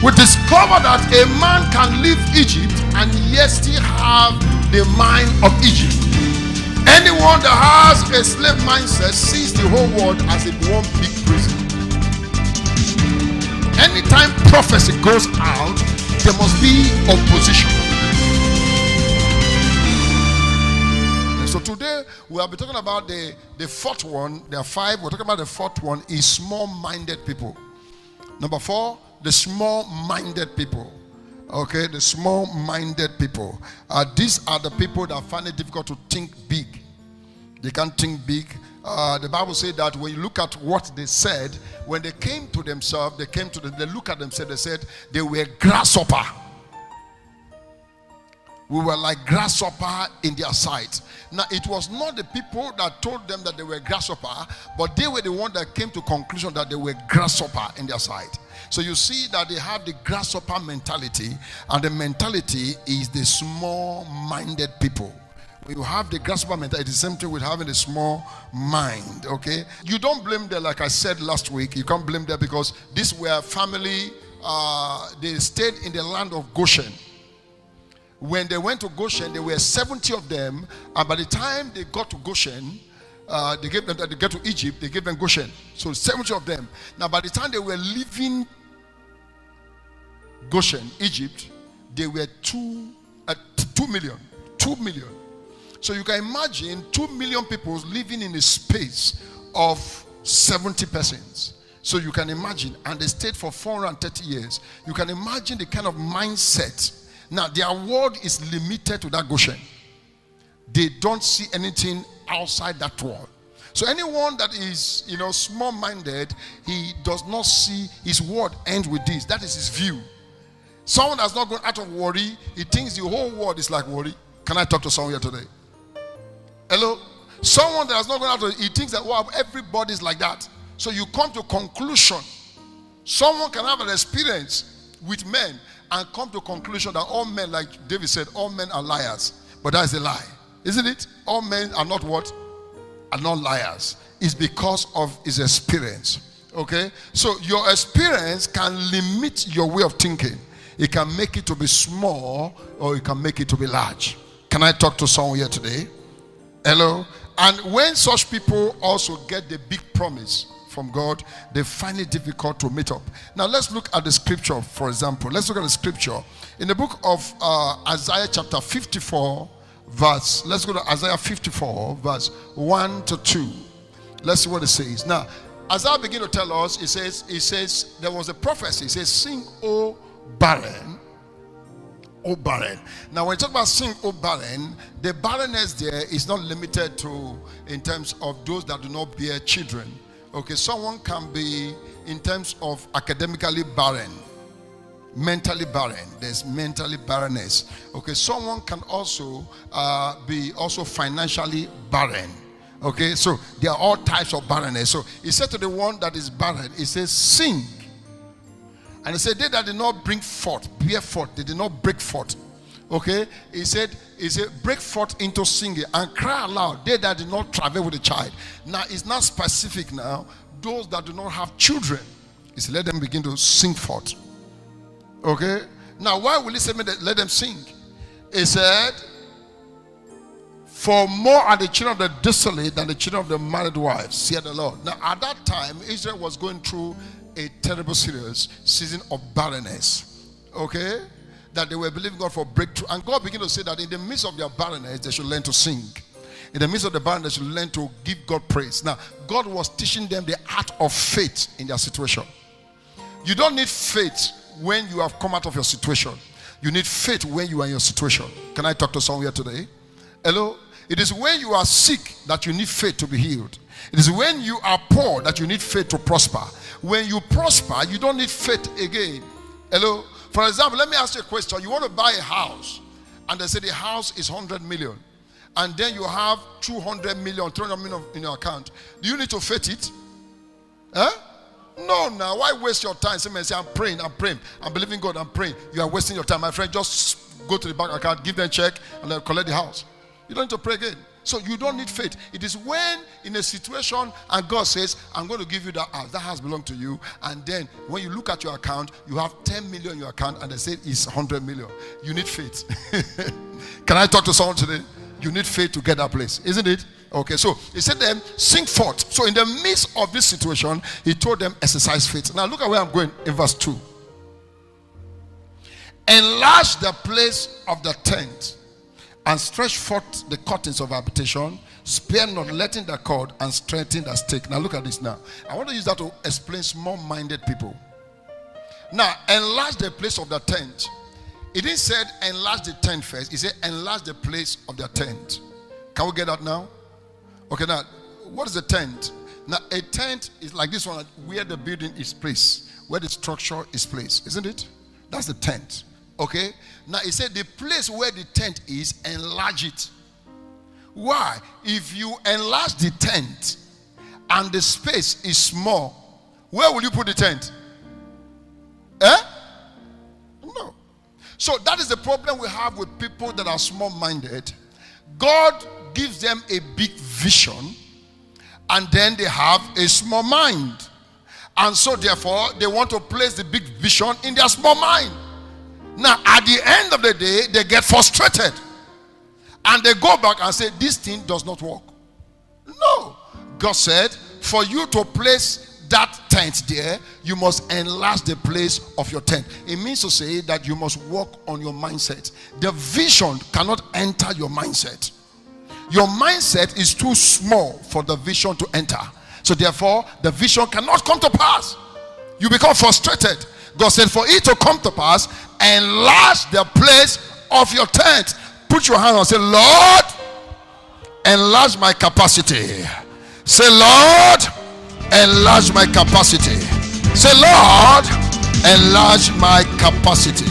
We discover that a man can leave Egypt and yet still have the mind of Egypt. Anyone that has a slave mindset sees the whole world as a one big prison. Anytime prophecy goes out, there must be opposition. And so today we will be talking about the fourth one. There are five. We're talking about the fourth one is small-minded people. Number 4, the small-minded people. Okay, the small-minded people. These are the people that find it difficult to think big. They can't think big. The Bible said that when you look at what they said, when they came to themselves, they look at themselves, they said they were grasshopper. We were like grasshopper in their sight. Now, it was not the people that told them that they were grasshopper, but they were the one that came to conclusion that they were grasshopper in their sight. So you see that they have the grasshopper mentality, and the mentality is the small-minded people. When you have the grasshopper mentality, it's the same thing with having a small mind, okay? You don't blame them, like I said last week. You can't blame them because these were family, they stayed in the land of Goshen. When they went to Goshen, there were 70 of them, and by the time they got to Goshen, they get to Egypt, they gave them Goshen. So 70 of them. Now by the time they were leaving Goshen, Egypt, they were 2 million. 2 million. So you can imagine 2 million people living in a space of 70 persons. So you can imagine, and they stayed for 430 years. You can imagine the kind of mindset. Now their world is limited to that Goshen. They don't see anything outside that world. So anyone that is, small-minded, he does not see his world end with this. That is his view. Someone that's not going out of worry, he thinks the whole world is like worry. Can I talk to someone here today? Hello? Someone that has not gone out of, he thinks that, wow, everybody's like that. So you come to conclusion. Someone can have an experience with men and come to conclusion that all men, like David said, all men are liars. But that is a lie. Isn't it? All men are not what? Are not liars. It's because of his experience. Okay? So your experience can limit your way of thinking. It can make it to be small, or it can make it to be large. Can I talk to someone here today? Hello? And when such people also get the big promise from God, they find it difficult to meet up. Now let's look at the scripture, for example. Let's look at the scripture. In the book of Isaiah chapter 54, let's go to Isaiah 54, verse 1 to 2. Let's see what it says. Now, Isaiah begins to tell us, it says, there was a prophecy. It says, sing, O barren, O barren. Now, when you talk about sing, O barren, the barrenness there is not limited to in terms of those that do not bear children. Okay, someone can be in terms of academically barren, mentally barren. There's mentally barrenness. Okay, someone can also be also financially barren. Okay, so there are all types of barrenness. So he said to the one that is barren, he says, sing. And he said, they that did not bring forth, bear forth, they did not break forth. Okay, he said, break forth into singing and cry aloud, they that did not travel with a child. Now, it's not specific now. Those that do not have children, he said, let them begin to sing forth. Okay, now why will he say let them sing? He said, for more are the children of the desolate than the children of the married wives, said the Lord. Now, at that time, Israel was going through a terrible serious season of barrenness. Okay, that they were believing God for breakthrough, and God began to say that in the midst of their barrenness they should learn to sing. In the midst of the barrenness they should learn to give God praise. Now God was teaching them the art of faith in their situation. You don't need faith when you have come out of your situation. You need faith when you are in your situation. Can I talk to someone here today? Hello? It is when you are sick that you need faith to be healed. It is when you are poor that you need faith to prosper. When you prosper, you don't need faith again. Hello? For example, let me ask you a question. You want to buy a house, and they say the house is 100 million. And then you have 200 million, 300 million in your account. Do you need to faith it? Huh? No, now. Why waste your time? Somebody say, I'm praying. I'm believing God, I'm praying. You are wasting your time. My friend, just go to the bank account, give them a check, and then collect the house. You don't need to pray again. So you don't need faith. It is when in a situation and God says, I'm going to give you that house. That house belongs to you. And then when you look at your account, you have 10 million in your account and they say it's 100 million. You need faith. Can I talk to someone today? You need faith to get that place, isn't it? Okay, so he said to them, sing forth. So in the midst of this situation, he told them, exercise faith. Now look at where I'm going in verse 2. Enlarge the place of the tent and stretch forth the curtains of habitation, spare not, letting the cord and strengthen the stake. Now look at this now. I want to use that to explain small-minded people. Now, enlarge the place of the tent. It didn't say enlarge the tent first. It said enlarge the place of the tent. Can we get that now? Okay, now, what is the tent? Now, a tent is like this one, where the building is placed, where the structure is placed, isn't it? That's the tent. Okay? Now, it said the place where the tent is, enlarge it. Why? If you enlarge the tent and the space is small, where will you put the tent? No. So that is the problem we have with people that are small-minded. God gives them a big vision and then they have a small mind. And so therefore, they want to place the big vision in their small mind. Now, at the end of the day, they get frustrated. And they go back and say, this thing does not work. No. God said, for you to place that tent there, you must enlarge the place of your tent. It means to say that you must work on your mindset. The vision cannot enter your mindset. Your mindset is too small for the vision to enter. So therefore, the vision cannot come to pass. You become frustrated. God said, for it to come to pass, enlarge the place of your tent. Put your hand and say, Lord, enlarge my capacity. Say, Lord, enlarge my capacity. Say, Lord, enlarge my capacity.